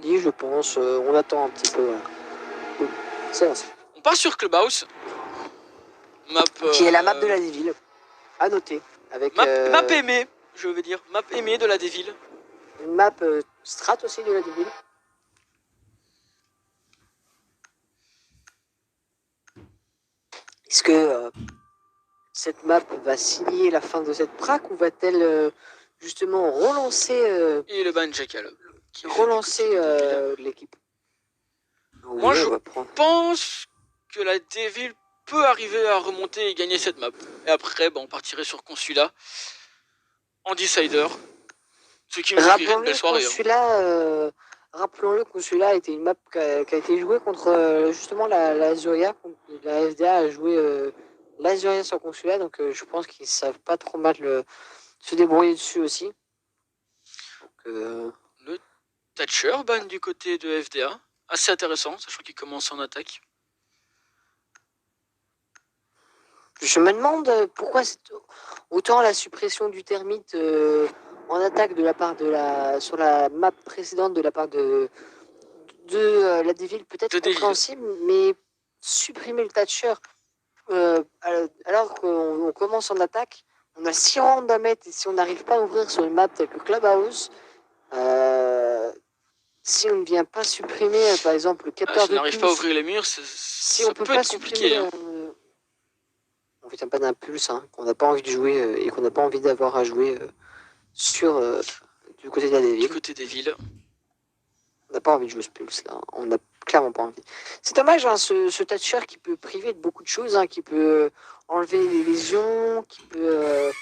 dit, je pense. On attend un petit peu. Voilà. C'est lancé. On part sur Clubhouse. Map, qui est la map de la Devil. À noter. Avec, map aimée, je veux dire. Map aimée de la Devil. Une map strat aussi de la Devil. Est-ce que cette map va signer la fin de cette praque ou va-t-elle justement relancer et le ban Jackal qui relancer l'équipe? Moi je pense que la Devil peut arriver à remonter et gagner cette map. Et après on partirait sur Consulat en Decider. Ce qui nous offrirait une belle soirée. Rappelons-le, Consulat était une map qui a été jouée contre justement la Zoya. La FDA a joué la Zoya sur Consulat, donc je pense qu'ils savent pas trop mal se débrouiller dessus aussi. Donc, le Thatcher ban du côté de FDA, assez intéressant, sachant qu'il commence en attaque. Je me demande pourquoi autant la suppression du termite en attaque de la part sur la map précédente de la part de la Devil peut être compréhensible, mais supprimer le Thatcher alors qu'on commence en attaque, on a 6 rounds à mettre et si on n'arrive pas à ouvrir sur une map telle que Clubhouse, si on ne vient pas supprimer par exemple le capteur si on n'arrive pas à ouvrir les murs, si on peut pas être compliqué. On vient pas d'un pulse qu'on n'a pas envie de jouer et qu'on n'a pas envie d'avoir à jouer sur du côté de la Devil. Du côté des villes. On n'a pas envie de jouer ce pulse là, on n'a clairement pas envie. C'est dommage ce Thatcher qui peut priver de beaucoup de choses, qui peut enlever les lésions, qui peut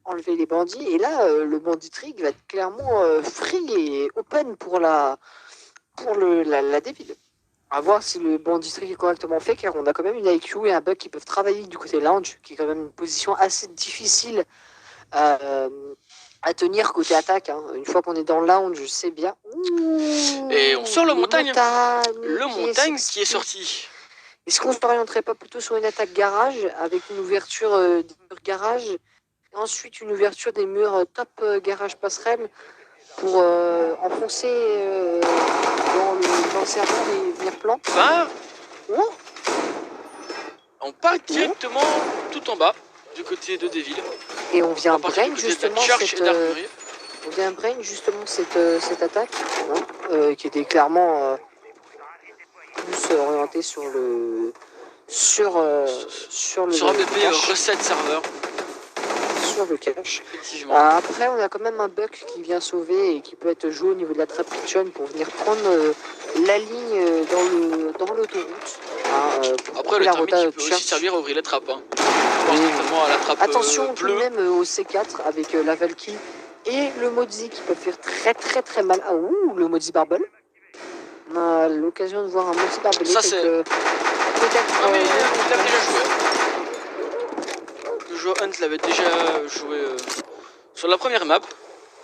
enlever les bandits. Et là, le bandit trick va être clairement free et open pour la Devil. À voir si le bandit trick est correctement fait, car on a quand même une IQ et un bug qui peuvent travailler du côté lounge, qui est quand même une position assez difficile à tenir côté attaque. Une fois qu'on est dans le lounge, je sais bien. Et on sort le montagne. Le montagne qui est sorti. Est-ce qu'on ne s'orienterait pas plutôt sur une attaque garage avec une ouverture des murs garage et ensuite une ouverture des murs top garage passerelle pour enfoncer dans le serveur et venir plan? On part directement tout en bas du côté de Devil. Et on vient brain justement cette attaque qui était clairement plus orientée sur le APP recette serveur. Sur le cache. Après on a quand même un bug qui vient sauver et qui peut être joué au niveau de la trap kitchen pour venir prendre la ligne dans l'autoroute. Après le termite peut aussi servir à ouvrir les trappes. À la trappe attention bleue. Tout de même au C4 avec la Valkyrie et le Mozi qui peuvent faire très très très mal. Le Mozi Barbel. On a l'occasion de voir un Mozi Barbel. Ça c'est... peut-être... Non mais il l'avait déjà joué. Le joueur Hunt l'avait déjà joué sur la première map.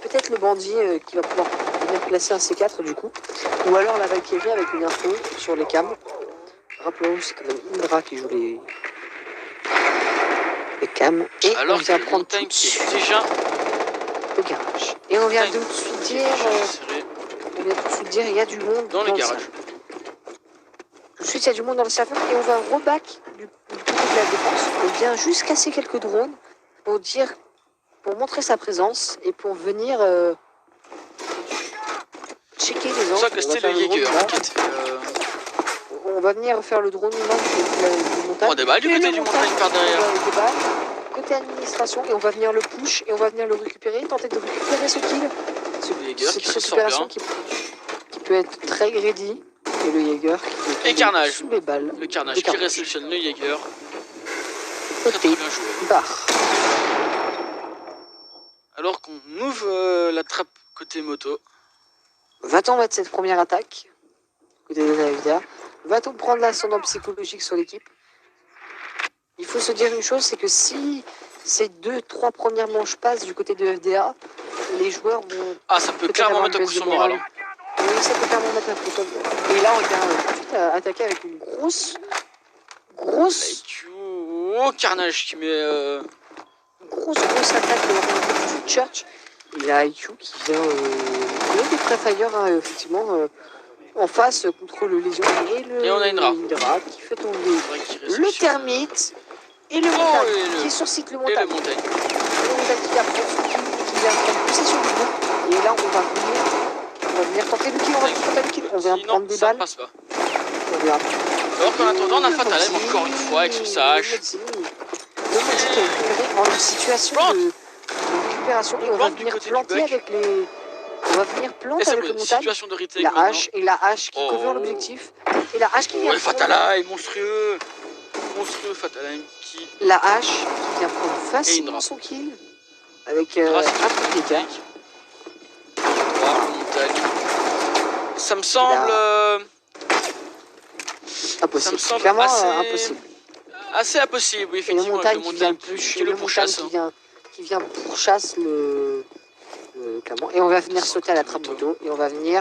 Peut-être le bandit qui va pouvoir venir placer un C4 du coup. Ou alors la Valkyrie avec une info sur les cams. Rappelons, c'est quand même Indra qui joue les cams. Et alors on vient prendre tout déjà le garage. Et on vient tout de suite dire, il y a du monde dans le garage. Tout de suite, il y a du monde dans le serveur et on va reback du côté de la défense. On vient juste casser quelques drones pour montrer sa présence et pour venir checker les angles. Ça que c'était le Jaeger on va venir faire le drone humain du montagne. On déballe du côté du montagne par derrière. Côté administration et on va venir le push et on va venir le récupérer, tenter de récupérer ce kill. Cette récupération qui peut être très greedy. Et le Jaeger qui est carnage. Sous les balles. Le carnage qui réceptionne le Jaeger. Très bien joué. Barre. Alors qu'on ouvre la trappe côté moto. Va-t-on mettre cette première attaque côté de la FDA? Va-t-on prendre l'ascendant psychologique sur l'équipe? Il faut se dire une chose, c'est que si ces 2-3 premières manches passent du côté de FDA, les joueurs vont... ça peut clairement mettre un coup sur le moral. Oui, ça peut clairement mettre un coup sur le moral. Et là, on vient tout de suite attaquer avec une grosse... carnage qui met... Grosse attaque de Church. il y a IQ qui vient de Prefire, hein, effectivement, en face contre le Lésion et on a Indra qui fait tomber le Termite et le Montagne qui est sur site, le Montagne. Le Montagne qui vient prendre possession du groupe. Et là, on va venir tenter le kill, on vient prendre des balles. Passe pas. Alors qu'en attendant, on a Fatalem encore une fois avec son sage. En situation de récupération, et on va venir planter avec les... On va venir planter avec le Montagne. La hache, et la hache qui couvre l'objectif. Et la hache qui vient... Fatalem, monstrueux. Monstrueux Fatalem qui... La hache qui vient prendre facilement son kill. Avec un peu de dégâts. Ça me semble... Impossible. Ça me clairement impossible. Assez impossible, oui, effectivement. Et le Montagne qui vient pourchasse le clairement. Et on va venir sauter à la trappe moto. Et on va venir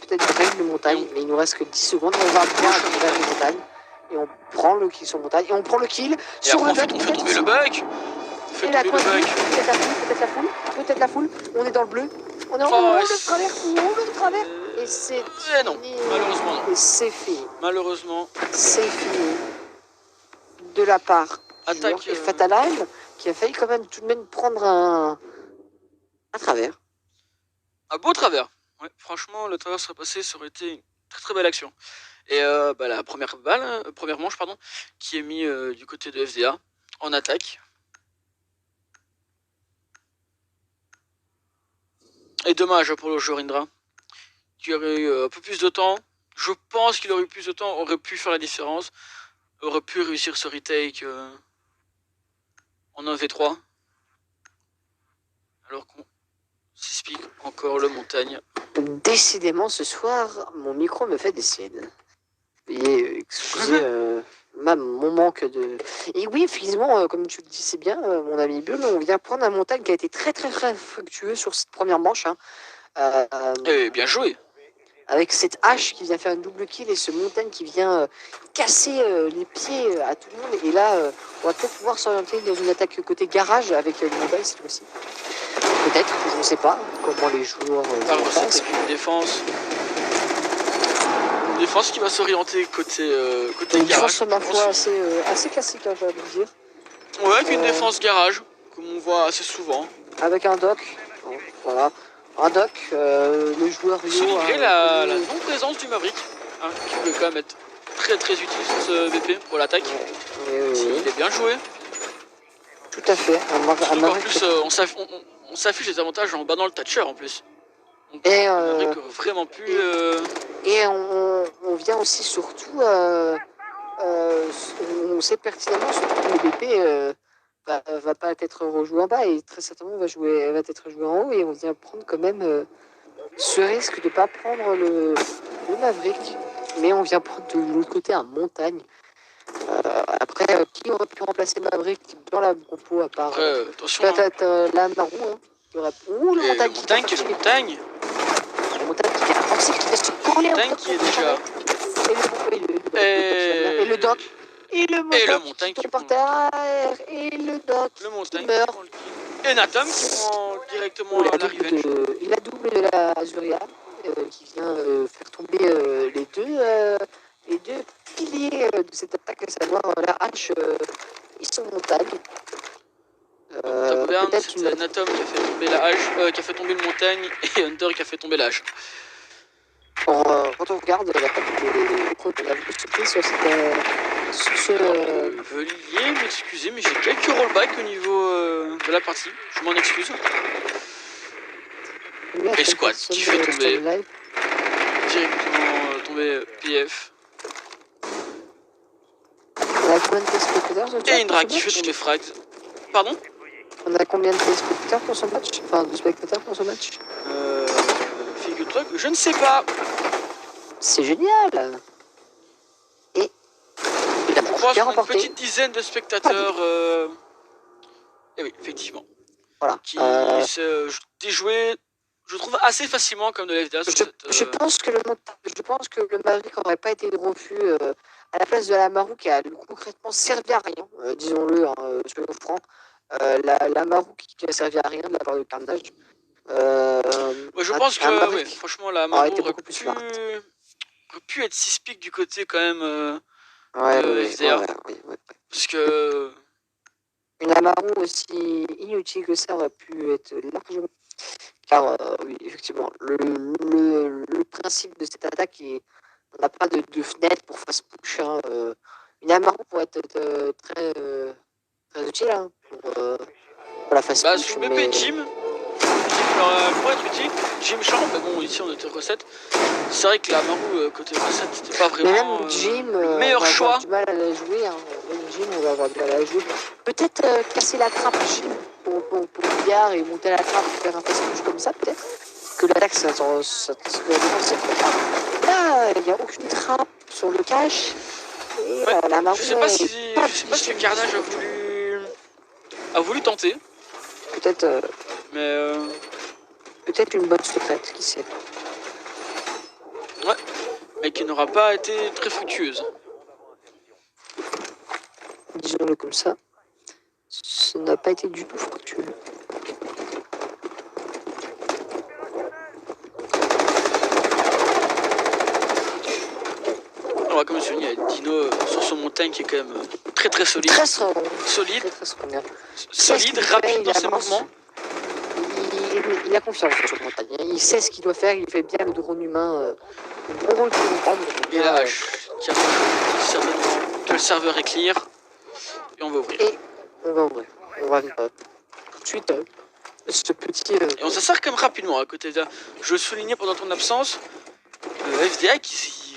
peut-être break le Montagne. Mais il nous reste que 10 secondes. On va bien atteindre le Montagne. Et on prend le kill sur Montagne. Et on prend le kill sur le bug. On fait tomber le bug. Et la quoi, peut-être la foule. On est dans le bleu. On est en haut de travers. Et c'est non, malheureusement non. Et c'est fini. Malheureusement. C'est fini. De la part Attaque et Fatalheim qui a failli quand même tout de même prendre un travers. Un beau travers. Ouais, franchement, le travers serait passé, ça aurait été une très très belle action. Et la première manche, pardon, qui est mise du côté de FDA en attaque. Et dommage pour le joueur Indra, qui aurait eu un peu plus de temps. Je pense qu'il aurait eu plus de temps, aurait pu faire la différence, aurait pu réussir ce retake en 1v3. Alors qu'on s'explique encore le Montagne. Décidément, ce soir, mon micro me fait des siennes. Et excusez mon manque de... Et oui, effectivement, comme tu le dis, c'est bien, mon ami Bull, on vient prendre un Montagne qui a été très très très fructueux sur cette première manche. Hein. Et bien joué. Avec cette hache qui vient faire une double kill et ce Montagne qui vient casser les pieds à tout le monde. Et là, on va peut-être pouvoir s'orienter dans une attaque côté garage avec le mobile cette fois-ci. Peut-être, je ne sais pas comment les joueurs passent. Une défense. Une défense qui va s'orienter côté garage. Défense, ma foi, assez classique, hein, j'ai envie de dire. Ouais, avec une défense garage, comme on voit assez souvent. Avec un doc, voilà. Un doc, le joueur souligner la non-présence du Maverick, hein, qui peut quand même être très très utile sur ce VP pour l'attaque. Il est bien joué. Tout à fait. En plus, on s'affiche les avantages en bannant le Thatcher en plus. Donc, et Maverick aurait vraiment pu... Et on vient aussi surtout... on sait pertinemment surtout que le BP... va pas être rejoué en bas et très certainement va être joué en haut et on vient prendre quand même ce risque de pas prendre le Maverick, mais on vient prendre de l'autre côté un Montagne. Après, qui aurait pu remplacer Maverick dans la compo à part peut-être la Marou, hein, le Montagne qui Montagne qui vient avancer, qui va se coller Montagne qui est déjà et le doc. Et le Montagne qui par terre, et le doc Montagne meurt. Et Natom qui prend directement la revenge. Il a double de la Azuria qui vient faire tomber les deux piliers de cette attaque, à savoir la hache et son Montagne. C'est Natom qui a fait tomber la hache, qui a fait tomber le Montagne, et Hunter qui a fait tomber la hache. Quand on regarde l'attaque de la surprise sur ce... Veuillez m'excuser, mais j'ai quelques rollbacks au niveau de la partie. Je m'en excuse. Et Squad qui fait tomber directement tomber PF. On a combien de téléspectateurs et Indra qui fait tomber Frags. Pardon? On a combien de téléspectateurs pour ce match? Enfin, de spectateurs pour ce match? Figure-toi que je ne sais pas. C'est génial. Et je crois qu'on a une petite dizaine de spectateurs. Et oui, effectivement. Voilà. Qui se déjouaient, je trouve, assez facilement comme de la FDA. Je pense que le Maverick n'aurait pas été de refus à la place de la Marou qui a concrètement servi à rien, disons-le, soyons francs. La Maru qui a servi à rien de la part de Carnage. Ouais, je pense que, ouais, franchement, la Maru aurait pu être 6 pics du côté quand même de FDA. Parce que... Une Amaru aussi inutile que ça aurait pu être largement... Car, oui, effectivement, le principe de cette attaque est... On n'a pas de fenêtre pour fast push. Hein, une Amaru pourrait être très utile hein, pour la fast push. Sous BP Jim pourrait être utile. Jim Champ, mais bon, ici on était recette. C'est vrai que la Maru côté recette, c'était pas vraiment le meilleur choix. On va avoir du mal à la jouer. Hein. Même Jim, on va avoir du mal à la jouer. Peut-être casser la trappe Jim pour le billard et monter la trappe et faire un fast push comme ça, peut-être. Que l'attaque, ça trop tard. Là, il n'y a aucune trappe sur le cache. Et la Maru, je sais pas si le Carnage a voulu tenter. Peut-être. Mais peut-être une bonne secrète, qui sait. Ouais, mais qui n'aura pas été très fructueuse. Disons-le comme ça. Ça n'a pas été du tout fructueux. Alors, comme je dis, il y a Dino sur son montagne qui est quand même très solide. Solide, rapide dans ses mouvements. Il a confiance sur le montagne. Il sait ce qu'il doit faire. Il fait bien le drone humain. Le bon rôle de montagne. Et la hache qui a certainement que le serveur est clear. Et on va ouvrir. On va venir tout de suite ce petit... Et on s'insère quand même rapidement à côté de là. Je le soulignais pendant ton absence. FDA qui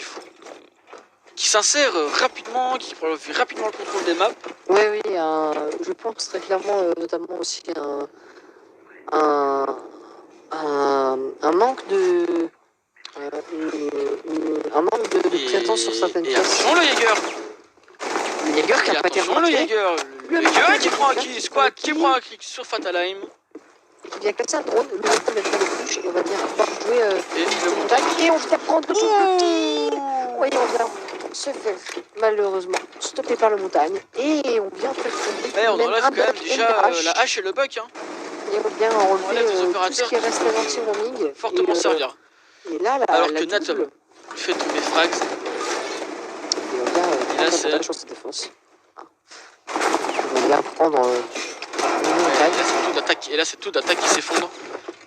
s'insère rapidement, qui prend rapidement le contrôle des maps. Oui, je pense très clairement, notamment aussi un manque de... un manque de présence sur certaines choses. Et attention le Jaeger. Le Jaeger qui a pas été remarqué. Le Jaeger qui prend un kill squad, qui prend un clic sur Fatalheim. Il vient comme ça, un drone, le drone va faire le push et on va bien pouvoir jouer le montagne. Et on vient prendre de tout. Oui, on vient se faire malheureusement stopper par le montagne. Et on vient faire tomber. Mais on enlève quand même déjà la hache et le buck. Hein. Et on vient enlever tout ce qui reste anti-roaming. Fortement servir. Et là, alors que Nat fait tomber Frags. Et on vient prendre sur cette défense. On va bien prendre le montagne. Et là, c'est tout d'attaque qui s'effondre.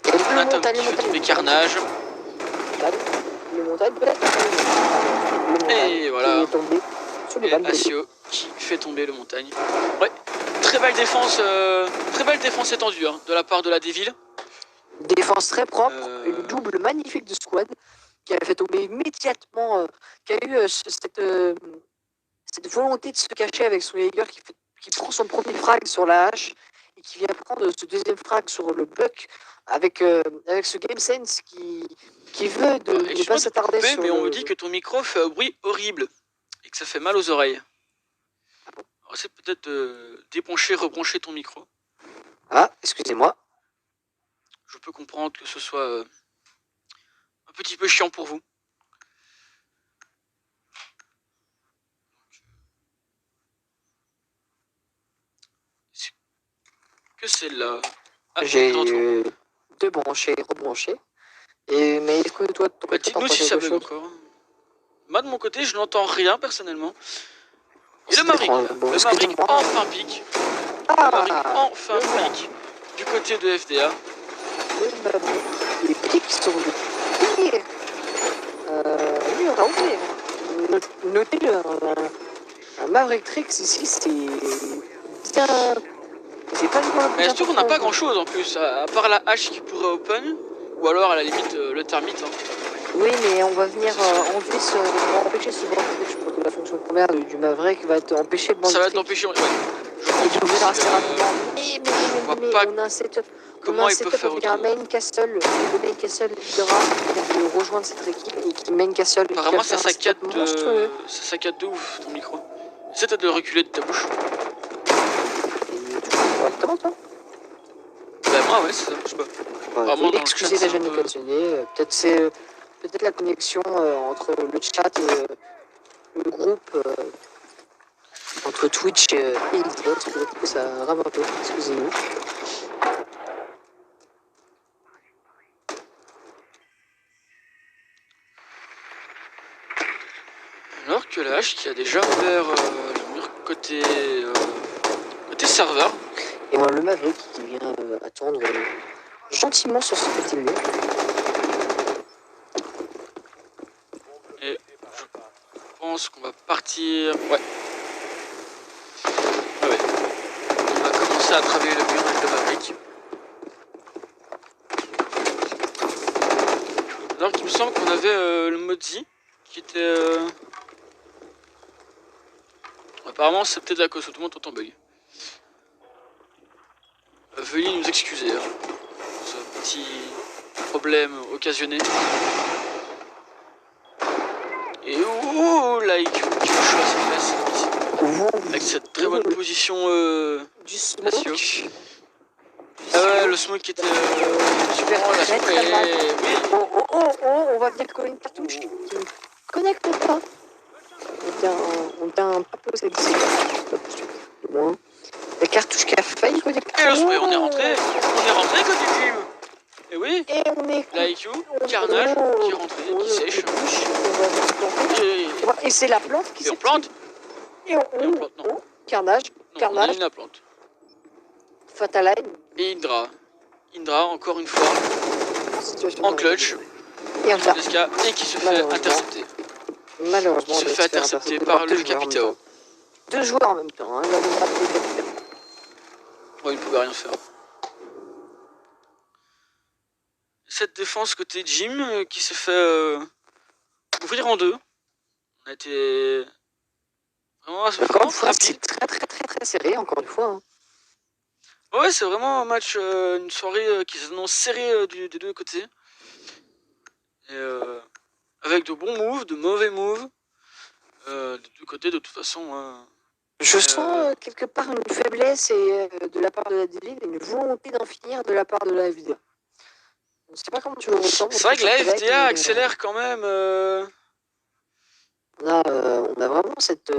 Le montagne qui fait tomber Carnage. Le montagne peut-être. Et voilà. Qui est tombé sur les balles Asio qui fait tomber le montagne. Ouais. Très belle défense étendue hein, de la part de la Devil. Défense très propre, une double magnifique de squad qui a fait tomber immédiatement, qui a eu cette volonté de se cacher avec son Jaeger qui prend son premier frag sur la hache et qui vient prendre ce deuxième frag sur le buck avec ce game sense qui veut ne pas s'attarder sur mais on me dit que ton micro fait un bruit horrible et que ça fait mal aux oreilles. Alors c'est peut-être de débrancher, rebrancher ton micro. Ah, excusez-moi. Je peux comprendre que ce soit un petit peu chiant pour vous. Que c'est là. J'ai débranché, rebranché. Mais est-ce que toi, dites-nous si ça bug encore. Moi de mon côté, je n'entends rien personnellement. Et le Maverick enfin pique. Le Maverick enfin pique du côté de FDA. Les pics sur le pied. Oui, on a oublié. Notez-le. Un Maverick Trix ici, c'est bien. C'est pas une mais surtout qu'on n'a pas grand chose en plus, à part la hache qui pourrait open, ou alors à la limite le thermite. Hein. Oui, mais on va venir empêcher ce band trick. Je crois que la fonction première du Maverick va empêcher le band trick. Ça va t'empêcher, ouais. Mais on a un setup. Comment il peut faire avec un main castle, le main castle Hydra qui veut rejoindre cette équipe et qui main castle. Apparemment, ça saccade de ouf ton micro. Essaie peut-être de le reculer de ta bouche. Correctement, toi? Bah, moi, ouais, c'est ça, je sais pas. Excusez la jeune occasionné. Peut-être la connexion entre le chat et le groupe. entre Twitch et Xbox, peut-être que ça rame un peu, excusez-nous. Alors que la hache qui a déjà ouvert le mur côté serveur. Et moi, le Maverick qui vient attendre gentiment sur ce petit mur. Et je pense qu'on va partir. Ouais. Ah ouais. On va commencer à travailler le mur avec le Maverick. Alors qu'il me semble qu'on avait le Mozzi qui était. Apparemment, c'est peut-être la cause où tout le monde entend bug. Veuillez nous excuser hein, pour ce petit problème occasionné. Et oh là, il chaud à cette place. Avec cette très bonne position du smoke. Ah ouais, le smoke qui était super très mal. Oui. Oh, on va venir coller une cartouche qui ne connecte pas. On tient pas possédé. Moins. La cartouche qui a failli connecter. Et le smoke, on est rentré côté team. Et oui. Et on est. La IQ, Carnage qui est rentré, qui sèche. Et c'est la plante qui on plante. Et on plante, non. Carnage. Non, Carnage. On la plante. Fataline. Et Indra. Indra, encore une fois. En clutch. Et qui se fait intercepter. Malheureusement. Qui se fait intercepter par le Capitao. 2 joueurs en même temps. Hein. Ouais, il ne pouvait rien faire. Cette défense côté Jim qui s'est fait ouvrir en deux. On a été vraiment rapide. C'est très serré, encore une fois. Hein. Ouais, c'est vraiment un match, une soirée qui s'annonce serrée des deux côtés. Et, avec de bons moves, de mauvais moves. Des deux côtés, de toute façon. Je sens quelque part une faiblesse de la part de la D-League et une volonté d'en finir de la part de la FDA. Je ne sais pas comment tu le ressens. C'est vrai que la FDA accélère quand même. On a vraiment cette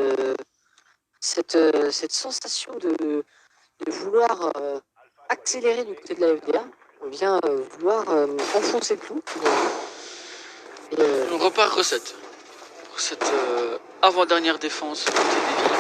sensation de vouloir accélérer du côté de la FDA. On vient vouloir enfoncer le clou. On repart recette. Recette avant-dernière défense côté des villes.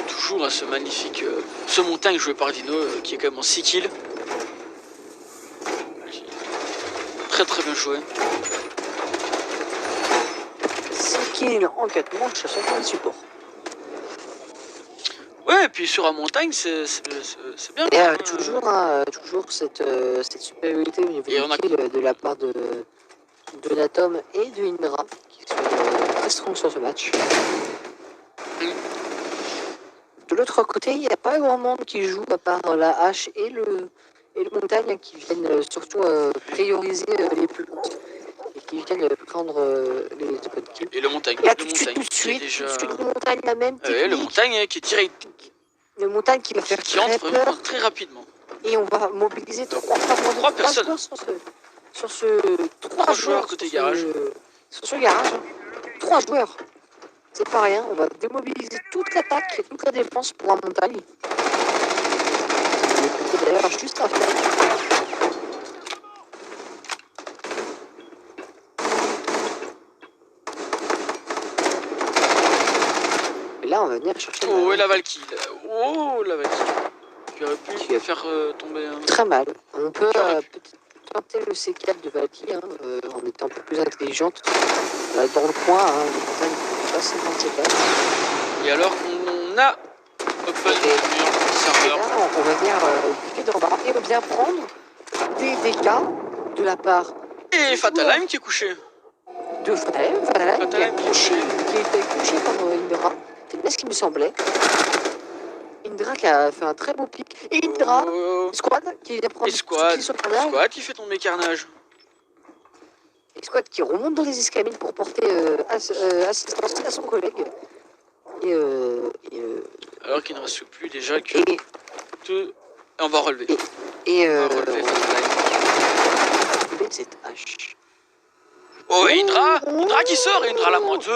Toujours à ce magnifique ce montagne joué par Dino qui est quand même en 6 kills. Très bien joué. 6 kills en 4 manches, ça fait un support. Ouais, et puis sur la montagne, c'est bien. Et toujours cette supériorité au niveau des kills de la part de l'Atom et de Indra qui sont très strong sur ce match. De l'autre côté, il n'y a pas grand monde qui joue à part la hache et le montagne qui viennent surtout prioriser les plus hautes et qui viennent prendre les spots kills. Et le montagne. Et là, tout de suite, le montagne la même technique. Le montagne qui est direct. Le montagne qui va faire qui entre vraiment très rapidement. Et on va mobiliser 3 personnes sur ce 3 joueurs côté garage. Sur ce garage, 3 joueurs. C'est pas rien, on va démobiliser toute l'attaque et toute la défense pour la montagne. C'est d'ailleurs juste à faire. Et là, on va venir chercher. Oh, et la Valkyrie. Oh, la Valkyrie. Tu aurais pu faire tomber un. Très mal. On peut peut-être tenter le C4 de Valkyrie hein, en étant un peu plus intelligente. Dans le coin, hein, les montagnes pas 50 C4. Et alors qu'on a open le serveur. On va venir piquer d'en bas et on vient prendre des dégâts de la part. Et Fataline qui est couché. De Fataline qui est couché. Qui était couché par Indra. C'est bien ce qui me semblait. Indra qui a fait un très beau pic. Et Indra, Squad qui vient prendre Squad qui fait tomber Carnage. Et Squad qui remonte dans les escaliers pour porter assistance à son collègue. Alors qu'il ne reste plus déjà que deux. Et on va relever. Et on va relever cette hache. Oh, Indra! Indra qui sort! Indra la moins 2!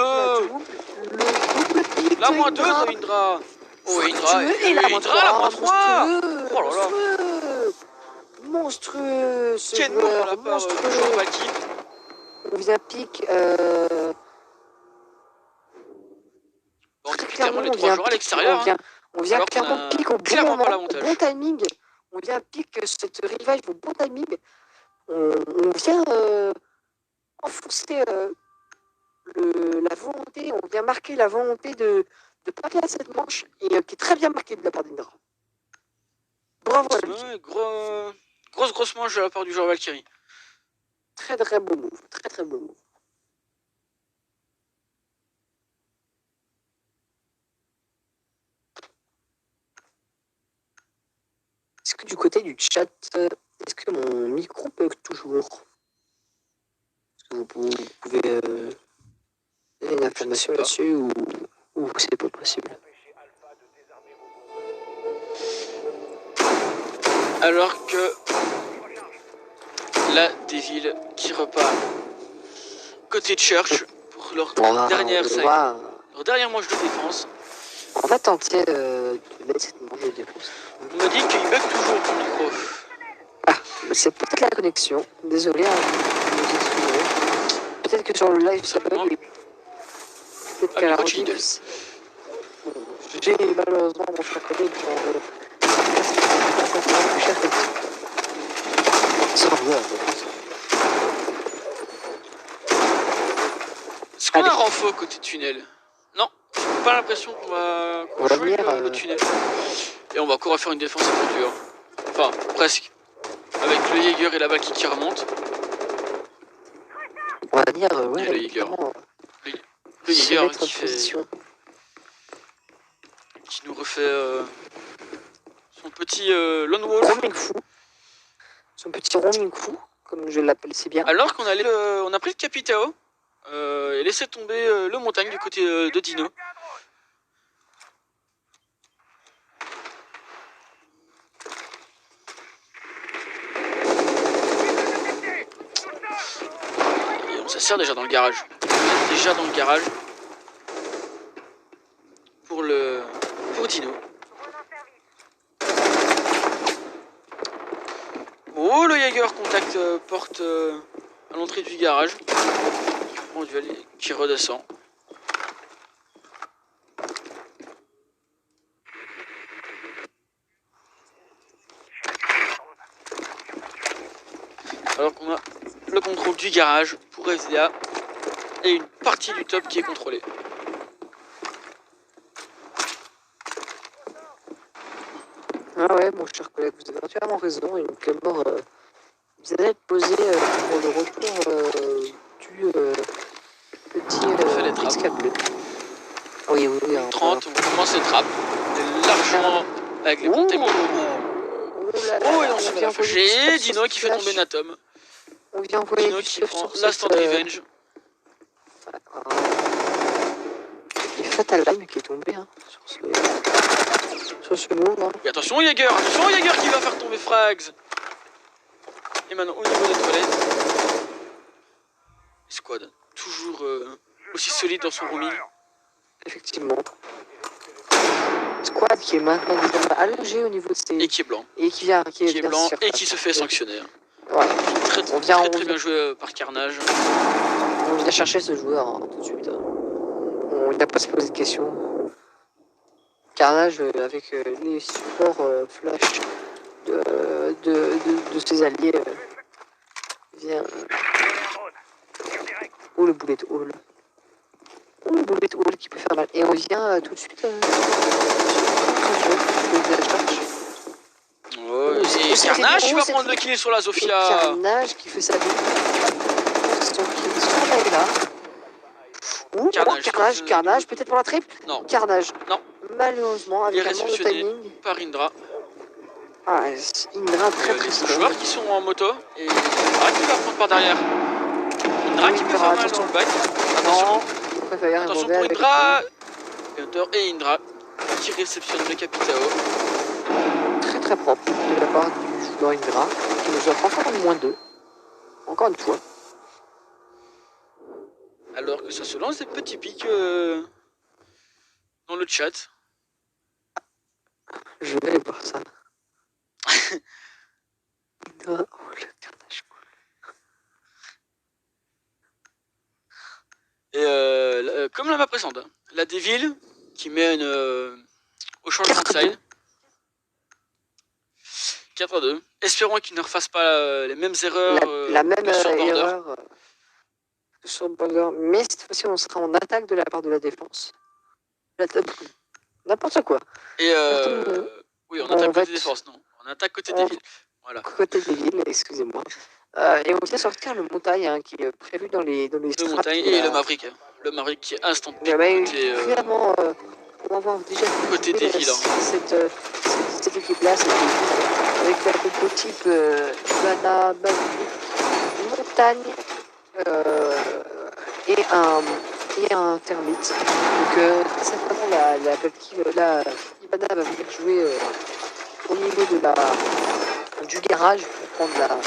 La moins 2 de Indra! Oh, Indra! Et la moins 3! La moins 3! Oh là là! Monstrueux! Quel move de la part de Jean Valky! On vient pique. Bon, on est clairement les 3 joueurs à l'extérieur. On vient clairement pique au bon moment, au bon timing. On vient pique cette rivage au bon timing. On vient enfoncer la volonté, on vient marquer la volonté de pas perdre cette manche et qui est très bien marquée de la part d'Indra. Bravo à lui. Grosse manche de la part du joueur Valkyrie. Très beau move, très beau move. Est-ce que du côté du chat, est-ce que mon micro bug toujours? Est-ce que vous pouvez donner une information là-dessus ou c'est pas possible? Alors que la Devil qui repart côté de Church pour leur dernière manche de défense. On va tenter de mettre cette manche de défense. On me dit qu'il bug toujours ton micro. Ah, c'est peut-être la connexion. Désolé, peut-être que sur le live ça bug. Peut-être qu'à la rediff. J'ai malheureusement mon cher collègue qui Est-ce qu'on a un renfort côté tunnel? Non, j'ai pas l'impression qu'on va jouer le tunnel. Et on va encore faire une défense un peu dure. Enfin, presque. Avec le Jaeger et la Valky qui remonte. On va venir, ouais. Le Jaeger. Le Jaeger qui nous refait son petit lone wolf. Roaming fou. Son petit roaming fou, comme je l'appelle si bien. Alors qu'on on a pris le Capitao et laissé tomber le montagne du côté de Dino. Et on s'assert déjà dans le garage. Pour Dino. Oh, le Jaeger contacte porte à l'entrée du garage. On duel qui redescend. Alors qu'on a le contrôle du garage pour SDA et une partie du top qui est contrôlée. Ah ouais, mon cher collègue, vous avez entièrement raison. Et donc, d'abord, vous allez être posé pour le retour du petit escableux. Oui. 30, on commence les trappes. Largement avec les bons timings. Oh, et on se fait la fâcher. Dino qui fait tomber Natom. On vient envoyer Dino qui prend l'instant revenge. Il est Fatal Line qui est tombé sur ce move. Hein. Et attention Jaeger qui va faire tomber Frags. Et maintenant au niveau des toilettes. Squad toujours aussi solide dans son roaming. Effectivement. Squad qui est maintenant allongé au niveau de ses... Et qui est blanc. Et qui est blanc et qui se fait sanctionner. Voilà. Très bien joué par Carnage. On vient chercher ce joueur tout de suite. On n'a pas se poser de questions. Carnage avec les supports flash de ses alliés vient... Oh le bullet hall. Oh le bullet hall qui peut faire mal. Et on vient tout de suite et Carnage qui va prendre le kill sur la Zofia. Carnage qui fait sa vie. Son kill là. Carnage, peut-être pour la triple. Non. Carnage. Non. Malheureusement, avec un manque de timing. Par Indra. Ah, Indra très strong. Les joueurs qui sont en moto. Et Indra qui va prendre par derrière. Indra qui peut faire mal dans le back. Attention. Attention pour Indra. Hunter et Indra. qui réceptionne le Capitao. Très très propre de la part du joueur Indra, qui nous offre encore une -2. Encore une fois. Alors que ça se lance des petits pics dans le chat. Je vais aller voir ça. Oh, le carnage. Et comme la map précédente, la Devil qui mène au changement de side. 4-2. Espérons qu'il ne refasse pas les mêmes erreurs la même que sur Border. erreur sur Border. Mais cette fois-ci, on sera en attaque de la part de la défense. N'importe quoi. Et oui, on attaque côté défense, non. On attaque côté des villes. Voilà. Côté des villes, excusez-moi. Et on vient sortir le montagne hein, qui est prévu dans les le montagne et le Maverick. Le Maverick qui est instant pick côté... clairement, on va voir déjà côté des villes. Cette équipe-là, avec la prototype Ivana, montagne et un termite. Donc c'est vraiment la Ivana va venir jouer au niveau du garage pour prendre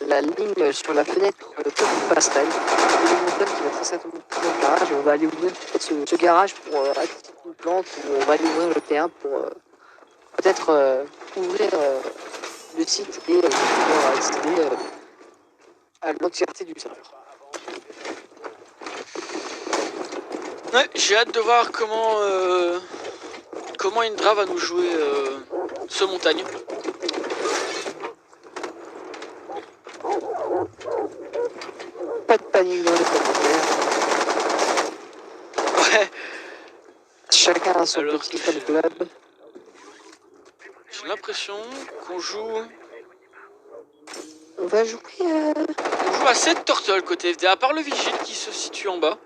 la ligne sur la fenêtre top pastel. Et le montagne qui va très certainement prendre le garage et on va aller ouvrir ce garage pour activer une plante ou on va aller ouvrir le T1 pour peut-être ouvrir le site et pouvoir accéder à l'entièreté du serveur. Ouais, j'ai hâte de voir comment Indra va nous jouer ce montagne. Pas de panique dans les commentaires. Ouais. Chacun a son petit fan club. J'ai l'impression qu'on joue... On va jouer... On joue à 7 Turtle côté FD, à part le Vigile qui se situe en bas.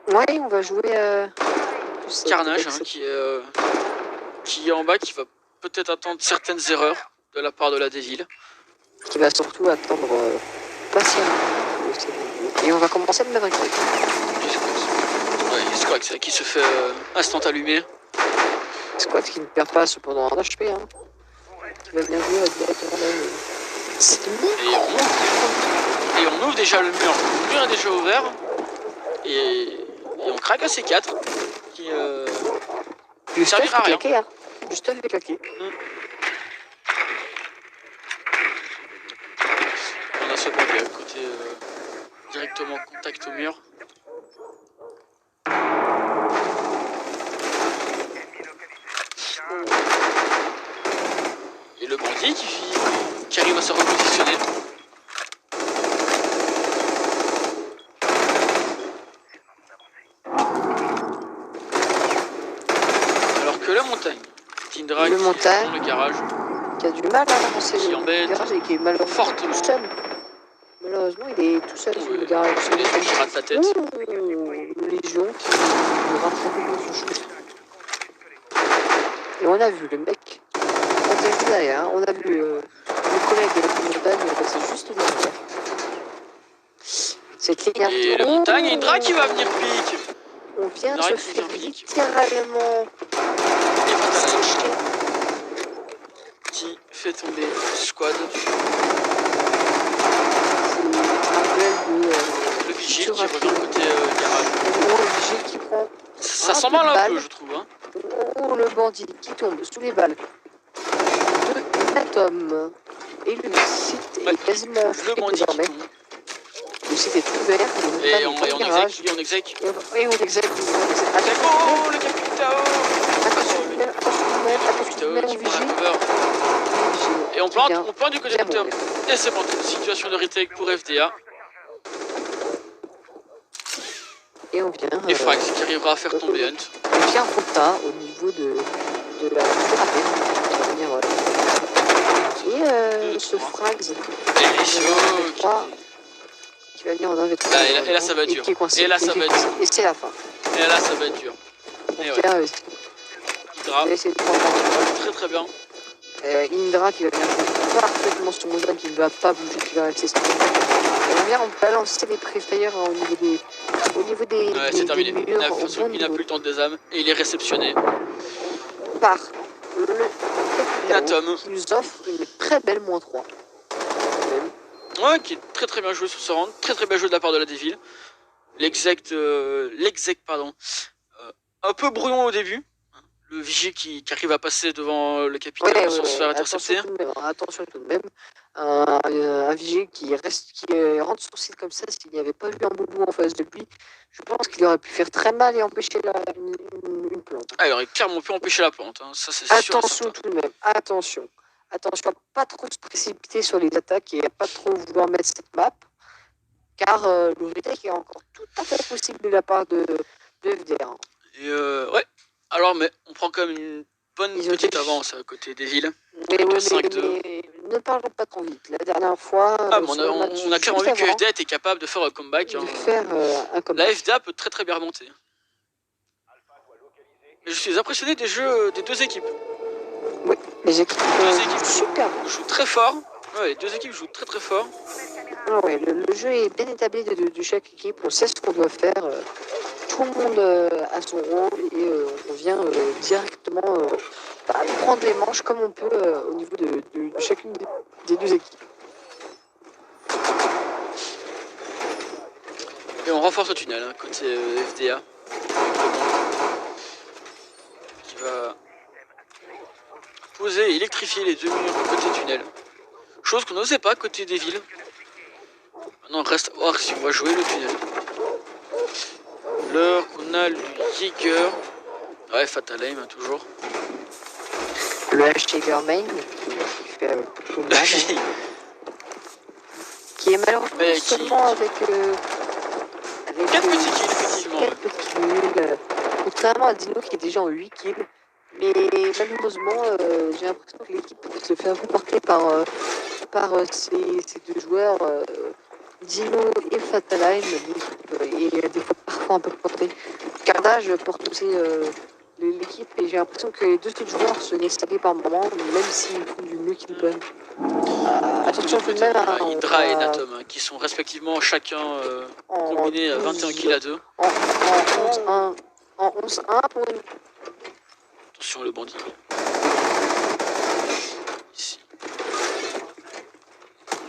Ouais, on va jouer... Carnage hein, qui est en bas, qui va peut-être attendre certaines erreurs de la part de la Devil. Qui va surtout attendre patiemment. Et on va commencer le Maverick. Ouais, Squawk qui se fait instant allumé. Squad qui ne perd pas cependant un HP. Hein. Qui va bien jouer directement là. Et on ouvre déjà le mur. Le mur est déjà ouvert. Et on craque à C4. Qui ne servira à rien. Claqué, hein. Le stuff est claqué. On a ce bug côté directement contact au mur. Et le bandit qui arrive à se repositionner. Alors que le montagne, Tindra qui est dans le garage, qui a du mal à avancer le garage et qui est malheureusement fortement tout seul. Malheureusement, il est tout seul sur le garage. C'est les qui ratent la tête. Légion qui rate complètement son shoot. Et on a vu le mec, on a vu derrière, on a vu le collègue de la montagne passer juste derrière. Cette ligne et le montagne, Indra qui va venir pique. On vient de se faire littéralement qui fait tomber squad. Le vigile qui revient côté garage. Le vigile qui prend. Ça s'emballe un peu, je trouve. Hein. Oh, le bandit qui tombe sous les balles de l'atome. Et le site est quasiment le bandit qui tombe. Le site est ouvert. Et on exec. Et on exec. Oh, le Capitao. Le Capitao qui prend la cover. Et on plante du côté de et c'est bon, situation de retake pour FDA. Et on vient... Et Frax qui arrivera à faire tomber Hunt. On vient Rota au niveau de la thérapie. Et ce Frax... qui va venir en 1v3. Et là ça va être dur. Et là ça va être dur. Et c'est la fin. Et là ça va être dur. Et ouais. Indra. Très très bien. Indra qui va venir parfaitement sur Modern qui ne va pas bouger, qui va rester stable. On vient en balancer les préfires au niveau des ouais, c'est terminé. murs, Il n'a plus le temps de désarme et il est réceptionné par le Natom qui nous offre une très belle -3. Ouais, qui est très bien joué sur ce round, très bien joué de la part de la Devil. L'exec, pardon, un peu brouillon au début. Le vigie qui arrive à passer devant le capitaine sans se faire intercepter. Attention tout de même. Un vigie qui rentre sur site comme ça, s'il n'y avait pas eu un boubou en face de lui, je pense qu'il aurait pu faire très mal et empêcher une plante. Ah, il aurait clairement pu empêcher la plante, hein. Ça c'est sûr. Attention tout de même, attention à pas trop se précipiter sur les attaques et à pas trop vouloir mettre cette map, car le retake est encore tout à fait possible de la part de FDR. Et ouais, alors mais on prend quand même une bonne petite avance à côté des villes. Mais ne parlons pas trop vite. La dernière fois, on a clairement vu que FDA était capable de faire un comeback. La FDA peut très bien remonter. Mais je suis impressionné des jeux des deux équipes. Oui, les équipes jouent très fort. Ouais, les deux équipes jouent très fort. Ah ouais, le jeu est bien établi de chaque équipe. On sait ce qu'on doit faire. Tout le monde a son rôle et on vient directement prendre les manches comme on peut au niveau de chacune des deux équipes. Et on renforce le tunnel, hein, côté FDA. Qui va poser et électrifier les deux murs côté tunnel. Chose qu'on n'osait pas côté des villes. Maintenant, il reste à voir si on va jouer le tunnel. L'heure qu'on a le Jaeger. Ouais, Fatal Aim, hein, toujours. Le Jaeger main, qui fait beaucoup de mal. Hein. Qui est malheureusement seulement avec 4 petits kills, effectivement. 4 petits kills. Contrairement à Dino qui est déjà en 8 kills. Mais malheureusement, j'ai l'impression que l'équipe se fait un peu porter par ces deux joueurs. Dino et Fatal Aim, et des fois parfois un peu porté. Cardage porte aussi l'équipe et j'ai l'impression que les deux autres joueurs se laissent taper par moment, même s'ils font du mieux qu'ils peuvent. Attention tout de même à Hydra et Natom, hein, qui sont respectivement chacun combinés à 21 kills à 2. En 11-1 pour une. Attention le bandit. Ici.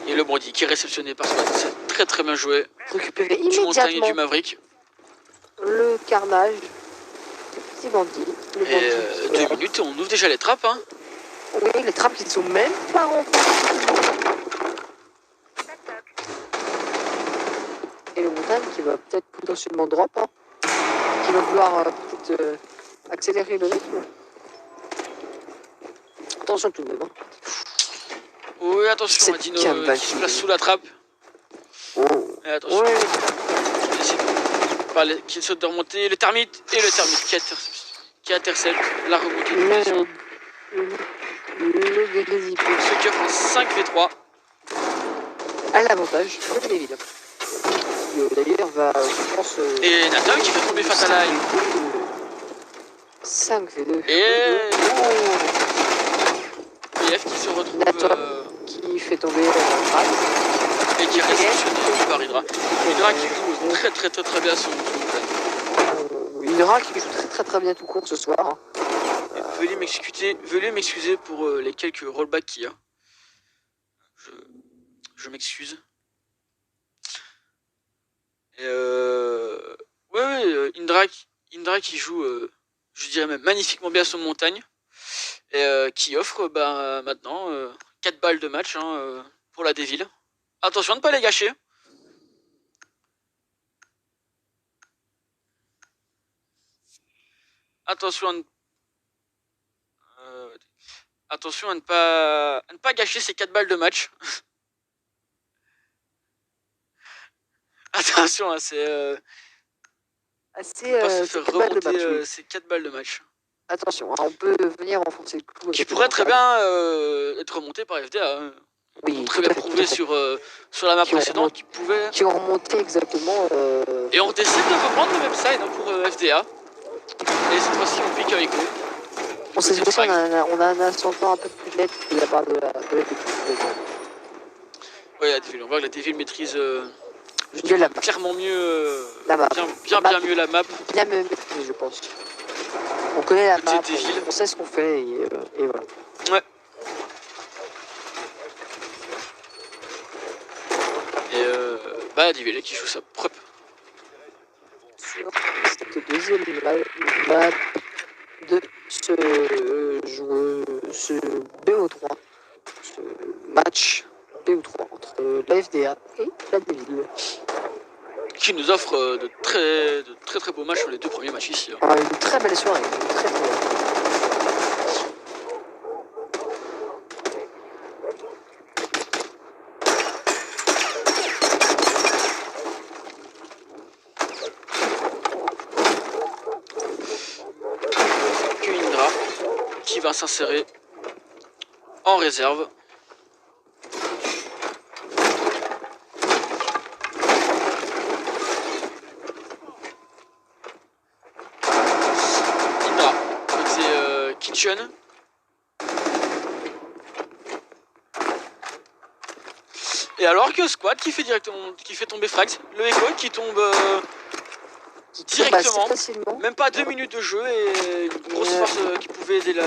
Et le bandit qui est réceptionné par Swan. C'est très bien joué. Récupérer du Montagne et du Maverick. Le carnage. Petit bandit. Et 2 minutes et on ouvre déjà les trappes. Hein. Oui, les trappes qui ne sont même pas remplies. Et le Montagne qui va peut-être potentiellement drop. Hein. Qui va vouloir peut-être accélérer le rythme. Attention tout de même. Hein. Oui, attention, Dino qui se place sous la trappe. Oh. Et attention. Ouais. Qui saute de remonter. Le termite. Et le termite qui intercepte la remontée de pression. Le Grizzly. Ce qui offre un 5v3. À l'avantage de l'évident. D'ailleurs, va, je pense. Et Natom qui fait tomber Fatal Aim. 5v2. Et. PF qui se retrouve. Natom qui fait tomber Hydra. Et qui est réceptionné par Hydra. Hydra qui joue très bien son montagne. Hydra qui joue très bien tout court ce soir. Veuillez m'excuser pour les quelques rollbacks qu'il y a. Je m'excuse. Et ouais, Indra qui joue, je dirais même magnifiquement bien son montagne. Et qui offre maintenant 4 balles de match hein, pour la Devil. Attention de ne pas les gâcher. Attention à ne pas gâcher ces 4 balles de match. Attention, hein, c'est pas se faire remonter ces 4 balles de match. Attention, hein, on peut venir enfoncer le clou. Qui pourrait très bien être remonté par FDA. Hein. Oui, très bien prouvé sur la map précédente qui ont remonté exactement. Et on décide de reprendre le même side hein, pour FDA. Et cette fois-ci on pique avec eux. On sait que on a un ascendant un peu plus net de la part de la Devil. Oui, la Devil. On voit que la Devil maîtrise Mieux la map. Clairement mieux. La map. Bien mieux la map. Bien mieux, je pense. On connaît la map, des villes. on sait ce qu'on fait et voilà. Ouais. Et des villes qui joue sa propre. Cette deuxième map de ce BO3, ce match BO3 entre la FDA et la Devil. Qui nous offre de très beaux matchs sur les deux premiers matchs ici. Hein. Une très belle soirée, très belle. Indra qui va s'insérer en réserve. Kitchen. Et alors que Squad qui fait tomber Frax, le Echo qui tombe directement, même pas 2 minutes de jeu et une grosse force qui pouvait aider la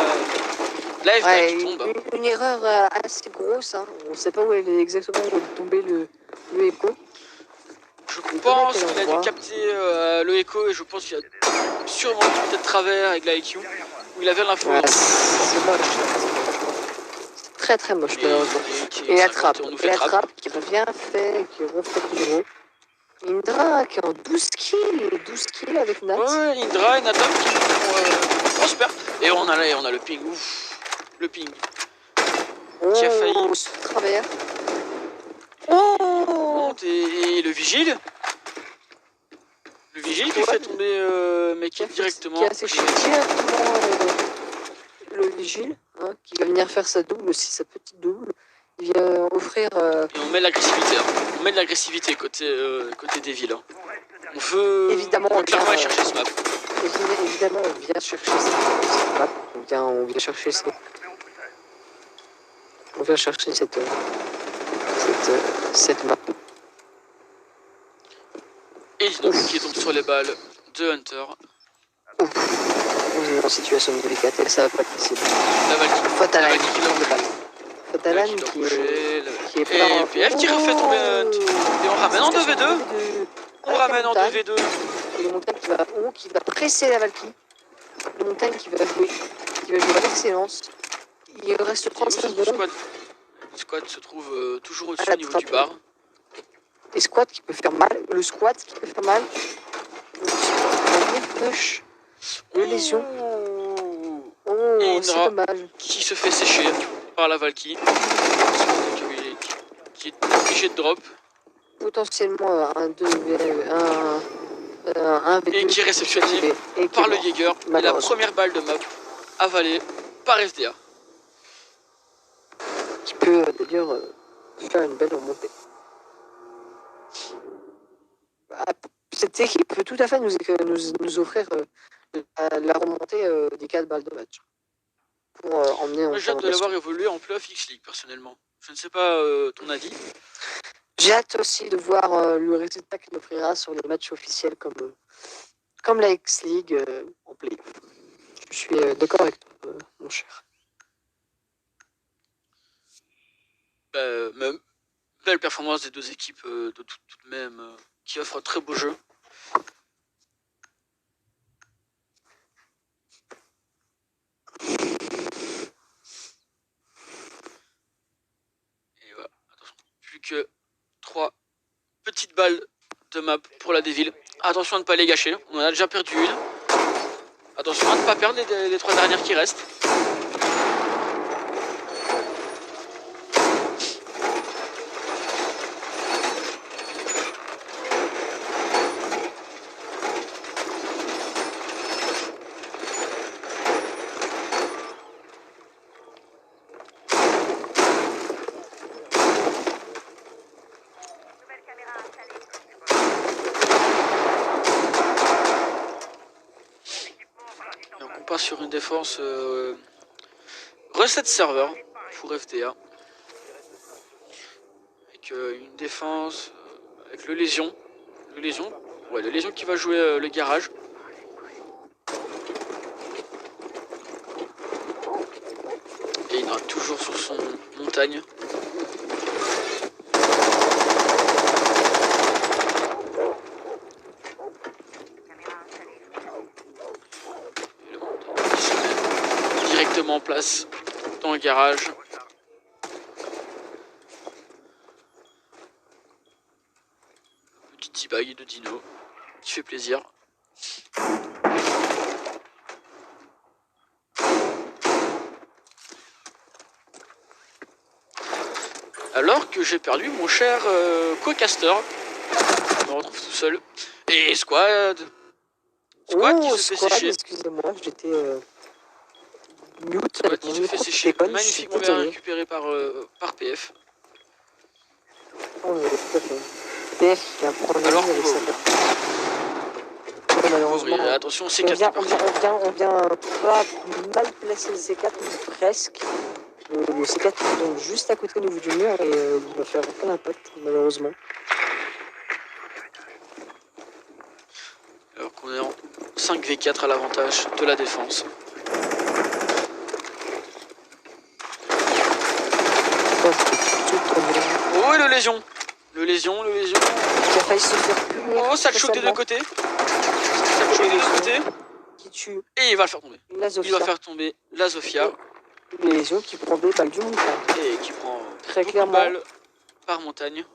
FK qui tombe. Une erreur assez grosse, hein. On sait pas où elle est exactement où est tombé le Echo. Je pense qu'il a dû capter le Echo et je pense qu'il a sûrement peut-être travers avec la IQ. Il avait l'info. Ouais, c'est moche. C'est très moche. Et la trappe. Qui a bien fait, qui refait toujours. Indra qui est en 12 kills avec Nat. Ouais, Indra et Nathan qui font prospère. Et on a le ping. Ouf. Le ping. Qui a failli. Travers. Et le vigile. Le vigile qui fait tomber Mekit directement. Qui a séché directement le vigile, hein, qui va venir faire sa double aussi, sa petite double. Il vient offrir. Et on met de l'agressivité. Hein. On met de l'agressivité côté des villes. Hein. On veut. Évidemment, on clairement aller chercher ce map. Évidemment, on vient chercher cette map. On vient chercher cette map. Et donc qui tombe sur les balles de Hunter. Ouf. On est en situation délicate et ça va pas être possible. La Valkyrie. Faute à l'âne qui est plein. Et PF qui refait tomber Hunt. Et on ramène en 2v2. On ramène en 2v2. Et le montagne qui va presser la Valkyrie. Le montagne qui va jouer à l'excellence. Il reste 35 secondes. Squad se trouve toujours au-dessus au niveau du bar. Et squat qui peut faire mal. Le squat qui peut faire mal. Le push. Le lésion. Et c'est dommage. Qui se fait sécher par la Valkyrie. Qui est obligé de drop. Potentiellement un 1v2. Et qui est réceptionné par le Jaeger. Et la première balle de map avalée par FDA. Qui peut d'ailleurs faire une belle remontée. Cette équipe peut tout à fait nous offrir la remontée des 4 balles de match. Pour emmener en. Moi j'ai hâte de l'avoir évolué en playoff X-League personnellement. Je ne sais pas ton avis. J'ai hâte aussi de voir le résultat qu'il offrira sur les matchs officiels comme la X-League en playoff. Je suis d'accord avec toi, mon cher. Même belle performance des deux équipes de tout de même qui offrent un très beau jeu. Et voilà, attention, plus que 3 petites balles de map pour la Devil. Attention à ne pas les gâcher, on en a déjà perdu une. Attention à ne pas perdre les 3 dernières qui restent. Sur une défense recette serveur pour FTA avec une défense avec le Légion. Le Légion qui va jouer le garage. Et il est toujours sur son montagne. Et le montagne qui se met directement en place dans le garage. Petit teabag de Dino qui fait plaisir. Alors que j'ai perdu mon cher co-caster. Je me retrouve tout seul. Et Squad qui se fait sécher. Excusez-moi, j'étais mute. Squad qui se fait sécher. Magnifiquement bien récupéré par PF. Oh, tout à fait. PF qui a un problème avec sa malheureusement. Attention, C4. On vient pas mal placer le C4, presque. Le C4 tombe juste à côté au niveau du mur et il va faire aucun impact, malheureusement. Alors qu'on est en 5v4 à l'avantage de la défense. Oh, et le Légion. Le Légion. Qui a failli se faire punir. Oh, ça le choque des deux côtés. Qui tue. Et il va le faire tomber. Il va faire tomber la Zofia. Les Légions qui prend des balles du montagne. Et qui prend très beaucoup clairement de balles par montagne.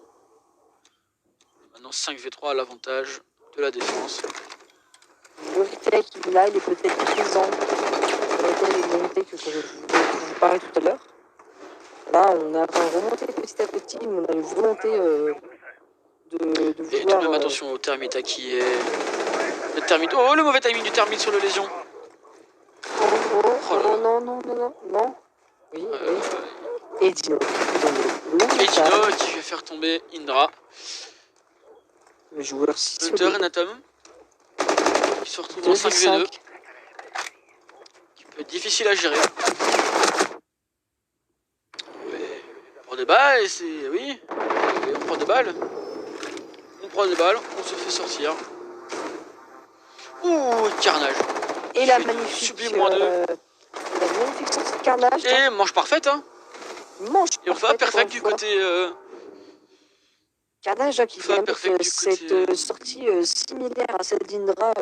Maintenant 5v3 à l'avantage de la défense. Le retake, là, il est peut-être présent. Le retake que je vous parlais tout à l'heure. Là, on a remonté petit à petit, on a une volonté de vouloir... Et tout de même attention au Termite qui est... Le Termite... Oh, le mauvais timing du Termite sur le Légion. Non. Oui. Et Dino. Et Dino qui fait faire tomber Indra. Le joueur 6. Hunter et Atom. Qui se retrouve en 5v2. Qui peut être difficile à gérer. On prend des balles et c'est... Oui. Et on prend des balles. On se fait sortir. Ouh, carnage. Et la magnifique... Sublime moins 2. La magnifique sortie de carnage. Et manche parfaite, hein. Et on va perfect du côté... Carnage qui fait cette sortie similaire à celle d'Indra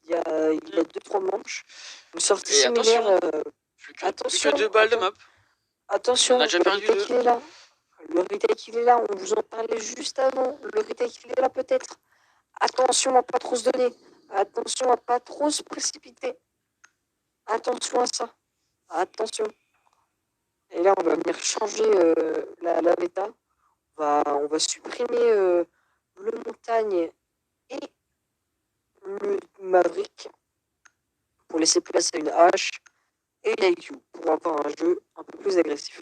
il y a 2-3 manches. Une sortie similaire. Attention, plus que 2 balles de map. Attention, on a déjà perdu 2. Il est là. Le retake il est là, on vous en parlait juste avant. Le retake il est là peut-être. Attention à pas trop se donner. Attention à pas trop se précipiter. Attention à ça. Attention. Et là on va venir changer la bêta. On va supprimer le montagne et le Maverick pour laisser place à une hache et une IQ pour avoir un jeu un peu plus agressif.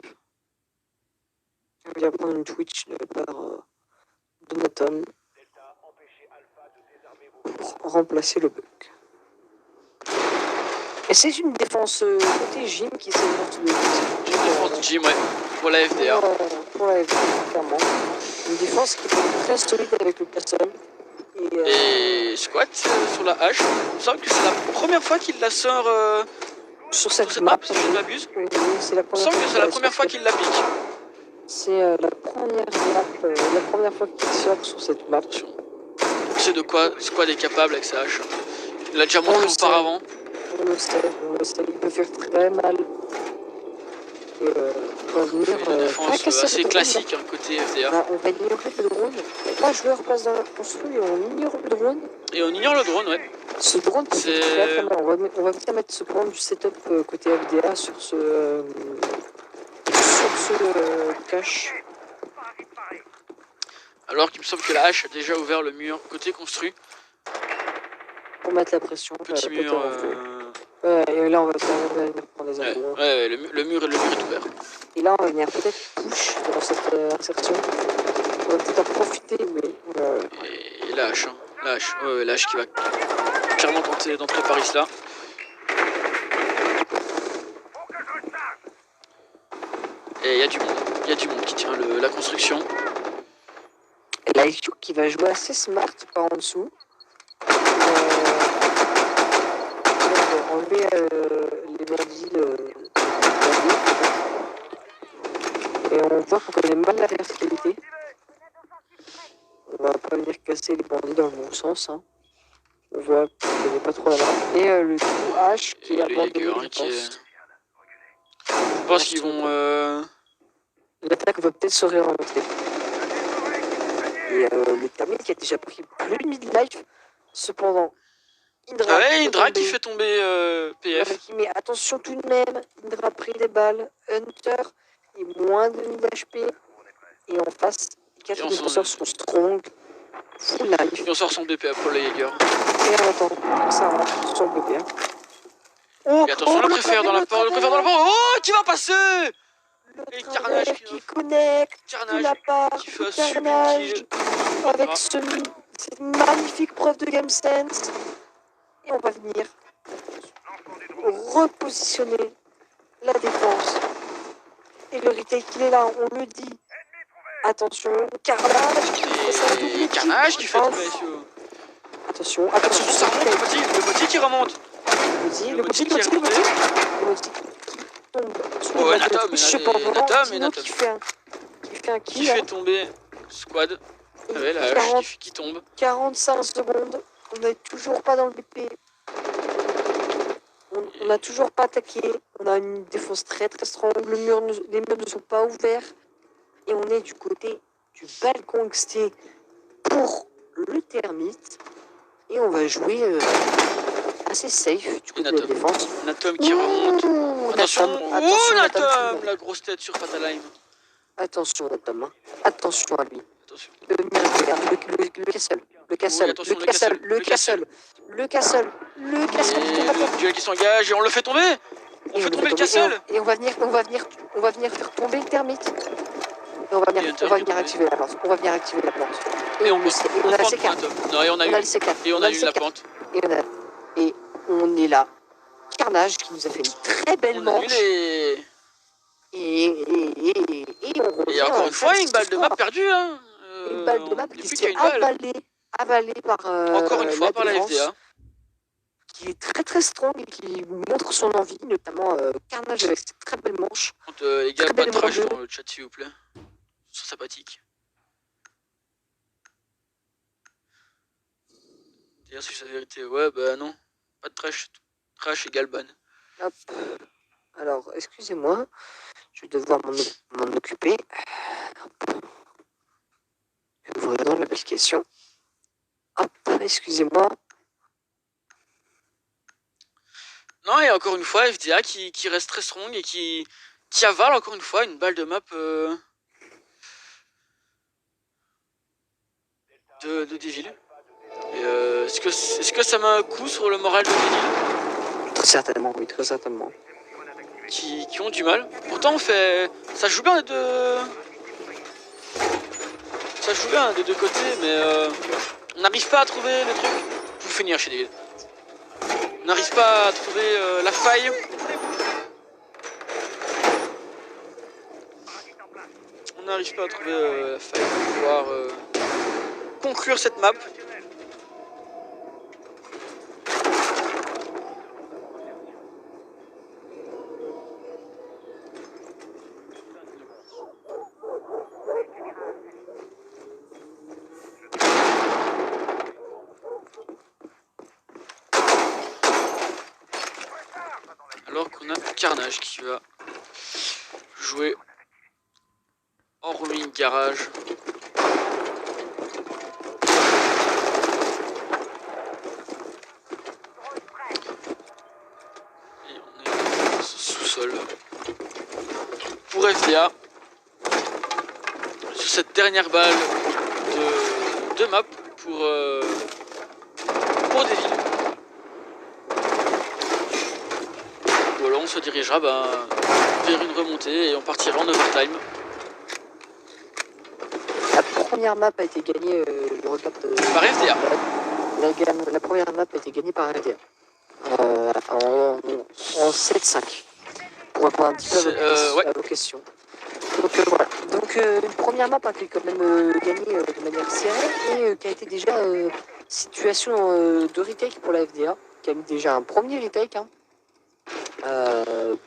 On va prendre une Twitch de la part Donatom pour remplacer le bug. Et c'est une défense côté gym qui s'évente de... Une défense gym, ouais, pour la FDR. Pour la FDR, clairement. Une défense qui est très solide avec le personne. Et Squat sur la hache. Il me semble que c'est la première fois qu'il la sort sur cette map, si je ne m'abuse. Oui, c'est la première fois. Il me semble que c'est la première fois qu'il la pique. C'est la première fois qu'il sort sur cette map. On sait de quoi Squad est capable avec sa hache. Il l'a déjà montré auparavant. On le sait, il peut faire très mal. Et on va venir... Une défense assez classique, hein, côté FDR. On va ignorer le drone. 3 joueurs passent dans la construction et on ignore le drone. Et on ignore le drone, ouais. Ce drone, c'est très mal. On va bien mettre ce drone du setup côté FDA sur ce cache. Alors qu'il me semble que la hache a déjà ouvert le mur côté construit. Pour mettre la pression. Petit mur... et là on va venir prendre des infos. Ouais, le mur est ouvert. Et là on va venir peut-être push dans cette insertion. On va peut-être en profiter, mais... Et la hache, hein. La hache qui va clairement tenter d'entrer par ici-là. Et il y a du monde qui tient la construction. Et la IQ qui va jouer assez smart par en dessous. Enlever les bandits et on voit qu'on connaît mal la verticalité. On va pas venir casser les bandits dans le bon sens. Hein. On voit qu'on connaît pas trop la main. Et le H qui est abandonné, je pense qu'ils vont... L'attaque va peut-être se réorienter. Et le Thermite qui a déjà pris plus de mid-life. Cependant, Indra, qui fait tomber PF. Mais attention tout de même, Indra a pris des balles. Hunter est moins de 1000 HP. Et en face, les 4 défenseurs sont strong. Full life. Et on sort son BP pour les Jaeger. Et on attend, ça rentre sur le BP. Et attention, le préfère dans la porte. Oh, qui va passer? Et Carnage qui connecte. Qui fait un sublime kill. Avec cette magnifique preuve de game sense. Et on va venir repositionner la défense. Et le retake qu'il est là, on le dit. Attention, Carnage qui fait tomber. Attention, ça remonte, le petit qui remonte. Le petit qui tombe. Oh, Natom qui fait un kill. Qui fait tomber Squad. Ouais, la hache qui tombe. 45 secondes. On n'est toujours pas dans le BP. On n'a toujours pas attaqué. On a une défense très très strong. Les murs ne sont pas ouverts. Et on est du côté du balcon XT pour le Thermite. Et on va jouer assez safe du côté de la défense. Natom qui remonte. Attention, Natom, la grosse tête sur Fatalheim. Attention Natom, hein. Attention à lui. Attention. Le castle. Le duel qui s'engage et on le fait tomber. On fait tomber le castle. Et on va venir faire tomber le Thermite. Et on va venir activer la plante. Et on a la C4. Et on a eu la plante. Et on est là. Carnage qui nous a fait une très belle manche. Et encore une fois, une balle de map perdue. Hein. Une balle de map qui s'est avalée par encore une fois par la FDA. Qui est très très strong et qui montre son envie, notamment Carnage avec cette très belle manche. Les gars, pas de trash dans le chat s'il vous plaît. C'est sympathique. D'ailleurs, si c'est la vérité, ouais, bah non. Pas de trash. Trash égale ban. Hop. Alors, excusez-moi. Je vais devoir m'en occuper. Je vais ouvrir dans l'application. Hop, excusez-moi. Non, et encore une fois, FDA qui reste très strong et qui avale encore une fois une balle de map de Devil. Est-ce que ça met un coup sur le moral de Devil? Très certainement, oui, très certainement. Qui ont du mal. Pourtant, ça joue bien des deux. Ça joue bien des deux côtés, mais on n'arrive pas à trouver le truc pour finir chez Devil. On n'arrive pas à trouver la faille. On n'arrive pas à trouver la faille pour pouvoir conclure cette map. Alors qu'on a Carnage qui va jouer en ruine garage. Et on est dans ce sous-sol pour FDA sur cette dernière balle de map pour Devil. Voilà, on se dirigera vers une remontée et on partira en overtime. La première map a été gagnée, je regarde, par FDA. La première map a été gagnée par FDA. En 7-5. Pour répondre un petit peu à vos questions. Donc voilà. Donc une première map qui est quand même gagnée de manière serrée et qui a été déjà situation de retake pour la FDA, qui a mis déjà un premier retake hein,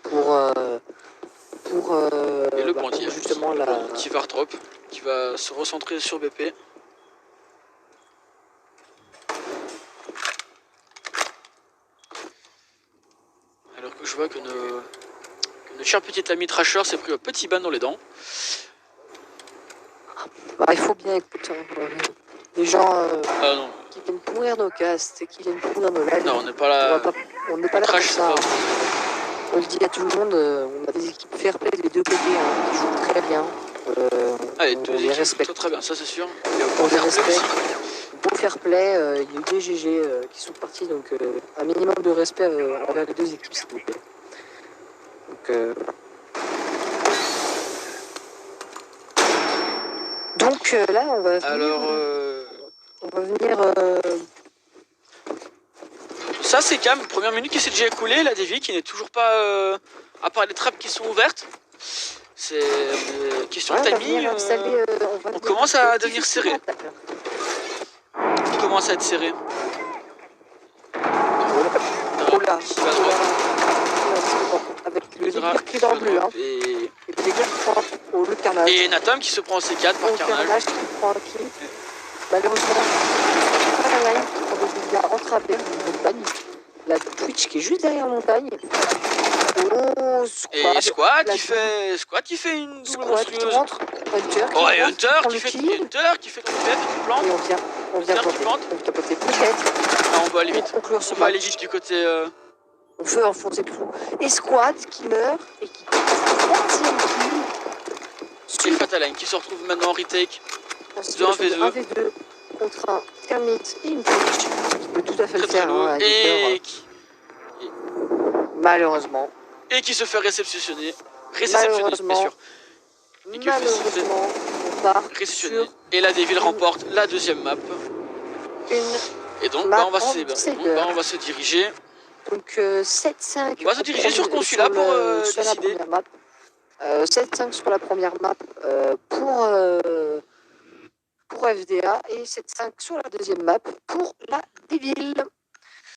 pour et le pour bandier, justement qui va redrop, qui va se recentrer sur BP. Alors que je vois que notre cher petit ami Trasher s'est pris un petit ban dans les dents. Bah, il faut bien écouter des gens non. qui viennent pourrir nos castes, qui viennent pourrir nos lives. Non, on n'est pas là. On n'est pas là pour ça. On le dit à tout le monde, on a des équipes fair play des deux côtés hein, qui jouent très bien. Allez, deux équipes respecte très bien, ça c'est sûr. Et on les respecte. Beau fair play, il y a eu des GG qui sont partis, donc un minimum de respect envers les deux équipes, s'il vous plaît. Donc là, on va venir. Alors, on va venir. Ça c'est calme, première minute qui s'est déjà écoulée, la Devi qui n'est toujours pas. À part les trappes qui sont ouvertes. C'est question de timing. On commence à devenir serré. On commence à être serré. Oh là, avec le délire qui est dans le bleu. Hein. Et les gars qui prend le carnage. Et Natom qui se prend C4 par carnage. Qui prend un kill. Malheureusement, Caroline qui prend des dégâts en travers de montagne. La Twitch qui est juste derrière montagne. Oh, Squad. Et Squad qui fait une double monstrueuse. Hunter. Oh, et Hunter qui fait comme qui plante. Et on vient planter peut-être. Ah, on va aller vite. On va aller vite du côté. On veut enfoncer le clou. Et Squad qui meurt et qui troisième kill. Et Fataline qui se retrouve maintenant en retake de 1v2 contre un Termite et une Twitch qui peut tout à fait le faire. Hein, malheureusement. Et qui se fait réceptionner. Bien sûr. Et que malheureusement, on part réceptionner. Et la Devil remporte la deuxième map. Et donc, on va se diriger. Donc 7-5. On va se diriger sur Consulat pour décider. 7-5 sur la première map pour FDA et 7-5 sur la deuxième map pour la Devil.